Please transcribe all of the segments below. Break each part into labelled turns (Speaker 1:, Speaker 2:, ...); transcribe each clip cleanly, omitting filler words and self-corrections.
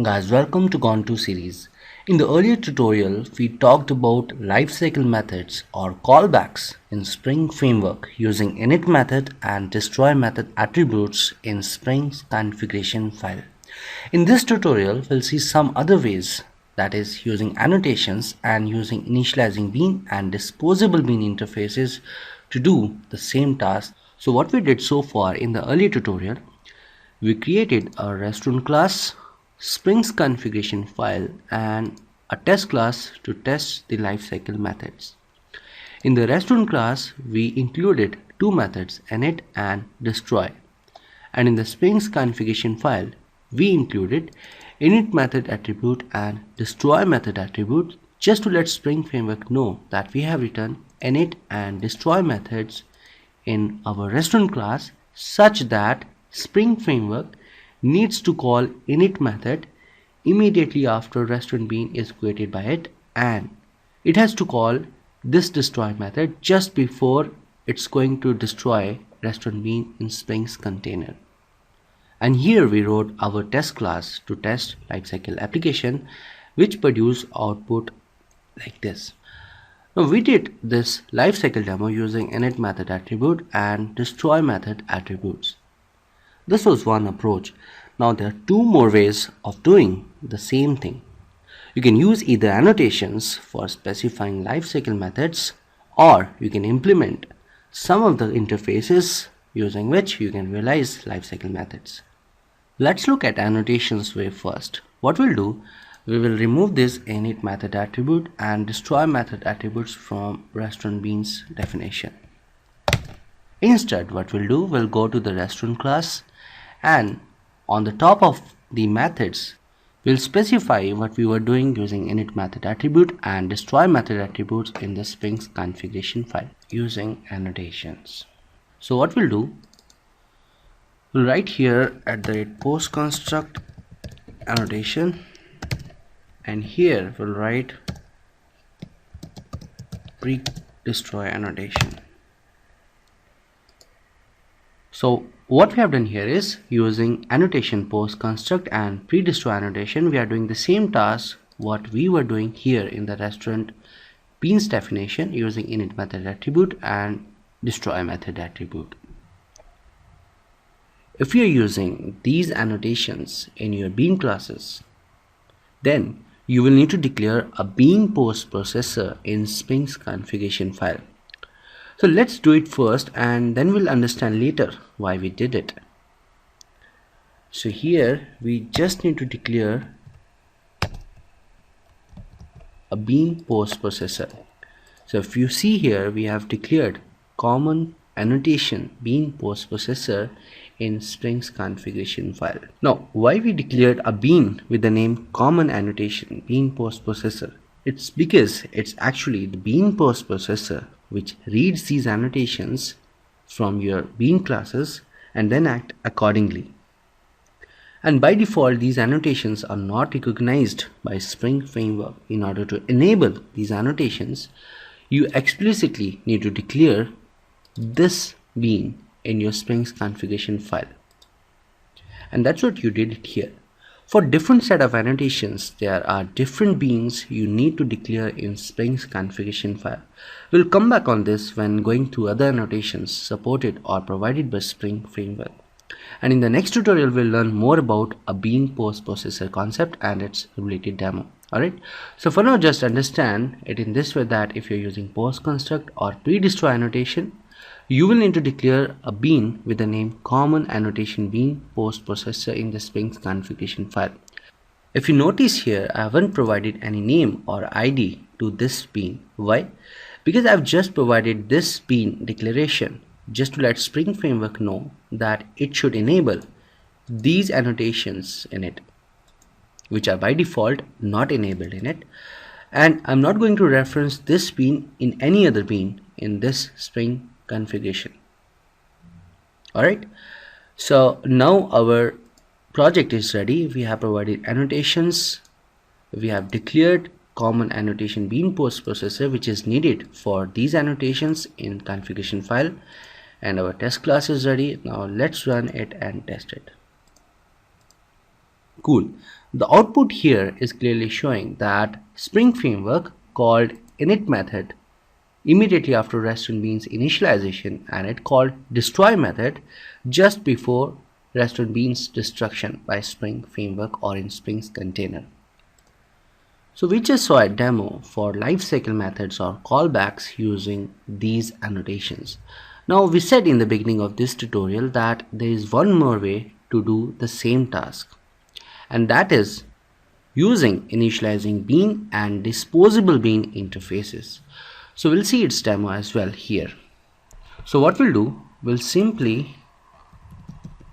Speaker 1: Guys, welcome to Gone 2 series. In the earlier tutorial, we talked about lifecycle methods or callbacks in Spring Framework using init method and destroy method attributes in Spring's configuration file. In this tutorial, we'll see some other ways, that is using annotations and using InitializingBean and DisposableBean interfaces to do the same task. So what we did so far in the earlier tutorial, we created a restaurant class, Spring's configuration file, and a test class to test the lifecycle methods. In the restaurant class, we included two methods, init and destroy. And in the Spring's configuration file, we included init method attribute and destroy method attribute just to let Spring Framework know that we have written init and destroy methods in our restaurant class such that Spring Framework needs to call init method immediately after restaurant bean is created by it, and it has to call this destroy method just before it's going to destroy restaurant bean in Spring's container. And here we wrote our test class to test lifecycle application, which produce output like this. Now we did this lifecycle demo using init method attribute and destroy method attributes. This was one approach. Now there are two more ways of doing the same thing. You can use either annotations for specifying lifecycle methods, or you can implement some of the interfaces using which you can realize lifecycle methods. Let's look at annotations way first. What we'll do, we will remove this init method attribute and destroy method attributes from restaurant bean's definition. Instead, what we'll do, we'll go to the restaurant class, and on the top of the methods, we'll specify what we were doing using init method attribute and destroy method attributes in the Spring's configuration file using annotations. So what we'll do, we'll write here at the post construct annotation, and here we'll write pre-destroy annotation. So what we have done here is using annotation post construct and pre-destroy annotation, we are doing the same task what we were doing here in the restaurant beans definition using init method attribute and destroy method attribute. If you're using these annotations in your bean classes, then you will need to declare a bean post processor in Spring's configuration file. So let's do it first, and then we'll understand later why we did it. So here we just need to declare a bean post processor. So if you see here, we have declared common annotation bean post processor in Spring's configuration file. Now, why we declared a bean with the name common annotation bean post processor? It's because it's actually the bean post processor which reads these annotations from your bean classes and then act accordingly. And by default, these annotations are not recognized by Spring Framework. In order to enable these annotations, you explicitly need to declare this bean in your Spring's configuration file. And that's what you did here. For different set of annotations, there are different beans you need to declare in Spring's configuration file. We'll come back on this when going through other annotations supported or provided by Spring Framework. And in the next tutorial, we'll learn more about a bean post processor concept and its related demo. Alright, so for now, just understand it in this way that if you're using post construct or pre-destroy annotation, you will need to declare a bean with the name common annotation bean post processor in the Spring's configuration file. If you notice here, I haven't provided any name or ID to this bean. Why? Because I've just provided this bean declaration just to let Spring Framework know that it should enable these annotations in it, which are by default not enabled in it. And I'm not going to reference this bean in any other bean in this Spring configuration. Alright, so now our project is ready. We have provided annotations, we have declared common annotation bean post processor which is needed for these annotations in configuration file, and our test class is ready. Now let's run it and test it. Cool. The output here is clearly showing that Spring Framework called init method immediately after restaurant bean's initialization, and it called destroy method just before restaurant bean's destruction by Spring Framework or in Spring's container. So we just saw a demo for lifecycle methods or callbacks using these annotations. Now we said in the beginning of this tutorial that there is one more way to do the same task, and that is using InitializingBean and DisposableBean interfaces. So we'll see its demo as well here. So what we'll do, we'll simply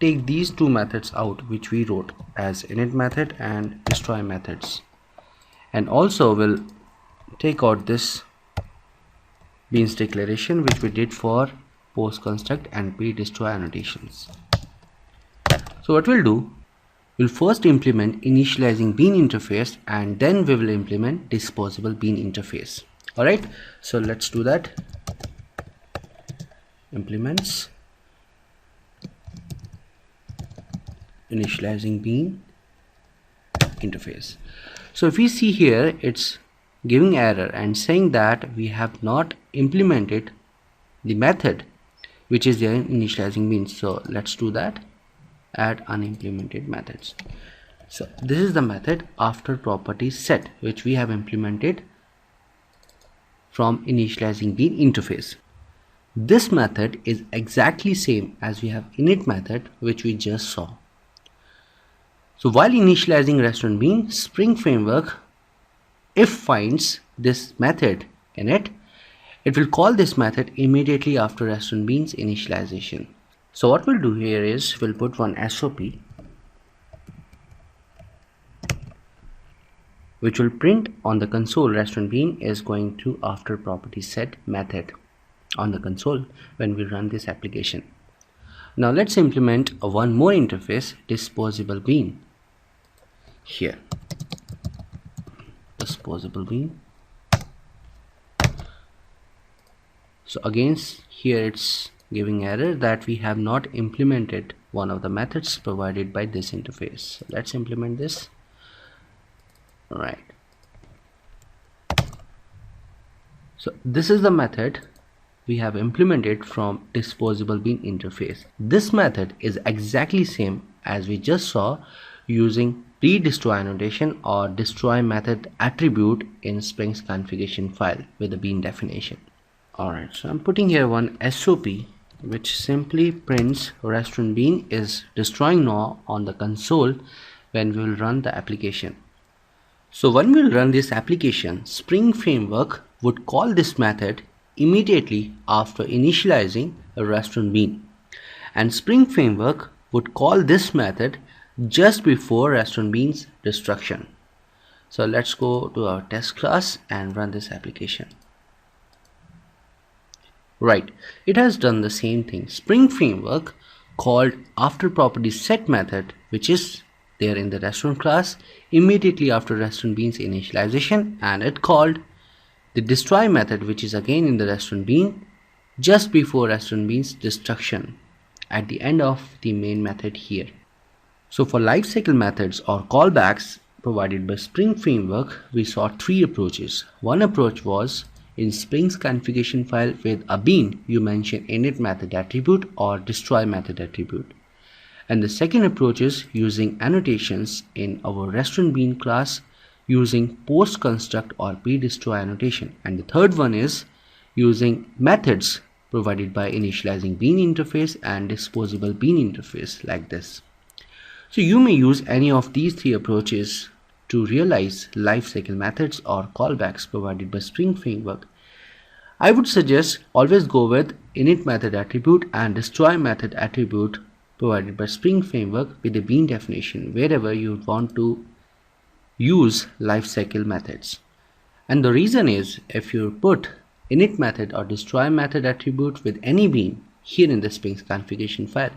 Speaker 1: take these two methods out which we wrote as init method and destroy methods, and also we'll take out this beans declaration which we did for post construct and pre-destroy annotations. So what we'll do, we'll first implement InitializingBean interface and then we will implement DisposableBean interface. Alright, so let's do that. Implements InitializingBean interface. So if we see here, it's giving error and saying that we have not implemented the method which is there in InitializingBean. So let's do that. Add unimplemented methods. So this is the method after property set which we have implemented from InitializingBean interface. This method is exactly same as we have init method which we just saw. So while initializing restaurant bean, Spring Framework, if finds this method in it, it will call this method immediately after restaurant bean's initialization. So what we'll do here is we'll put one SOP which will print on the console restaurant bean is going to after property set method on the console when we run this application. Now let's implement one more interface, DisposableBean. Here, DisposableBean. So again here it's giving error that we have not implemented one of the methods provided by this interface. So let's implement this. Right. So this is the method we have implemented from DisposableBean interface. This method is exactly same as we just saw using pre-destroy annotation or destroy method attribute in Spring's configuration file with the bean definition. Alright, so I'm putting here one SOP which simply prints restaurant bean is destroying now on the console when we will run the application. So when we will run this application, Spring Framework would call this method immediately after initializing a restaurant bean, and Spring Framework would call this method just before restaurant bean's destruction. So let's go to our test class and run this application. Right, it has done the same thing. Spring Framework called after property set method which is there in the restaurant class immediately after restaurant bean's initialization, and it called the destroy method which is again in the restaurant bean just before restaurant bean's destruction at the end of the main method here. So for lifecycle methods or callbacks provided by Spring Framework, we saw three approaches. One approach was in Spring's configuration file with a bean, you mention init method attribute or destroy method attribute. And the second approach is using annotations in our restaurant bean class using post construct or pre-destroy annotation. And the third one is using methods provided by InitializingBean interface and DisposableBean interface like this. So you may use any of these three approaches to realize lifecycle methods or callbacks provided by Spring Framework. I would suggest always go with init method attribute and destroy method attribute provided by Spring Framework with the bean definition wherever you want to use lifecycle methods. And the reason is if you put init method or destroy method attribute with any bean here in the Spring's configuration file,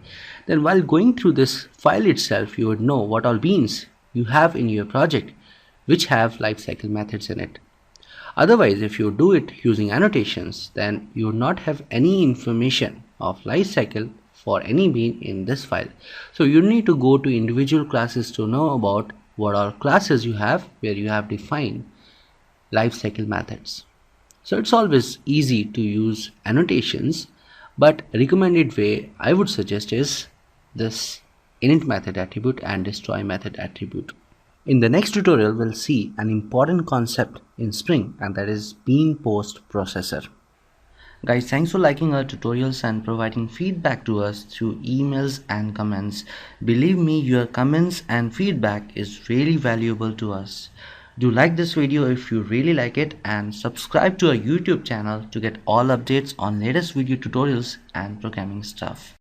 Speaker 1: then while going through this file itself you would know what all beans you have in your project which have lifecycle methods in it. Otherwise, if you do it using annotations, then you would not have any information of lifecycle for any bean in this file. So you need to go to individual classes to know about what are classes you have where you have defined lifecycle methods. So it's always easy to use annotations, but recommended way I would suggest is this init method attribute and destroy method attribute. In the next tutorial, we'll see an important concept in Spring, and that is bean post processor. Guys, thanks for liking our tutorials and providing feedback to us through emails and comments. Believe me, your comments and feedback is really valuable to us. Do like this video if you really like it, and subscribe to our YouTube channel to get all updates on latest video tutorials and programming stuff.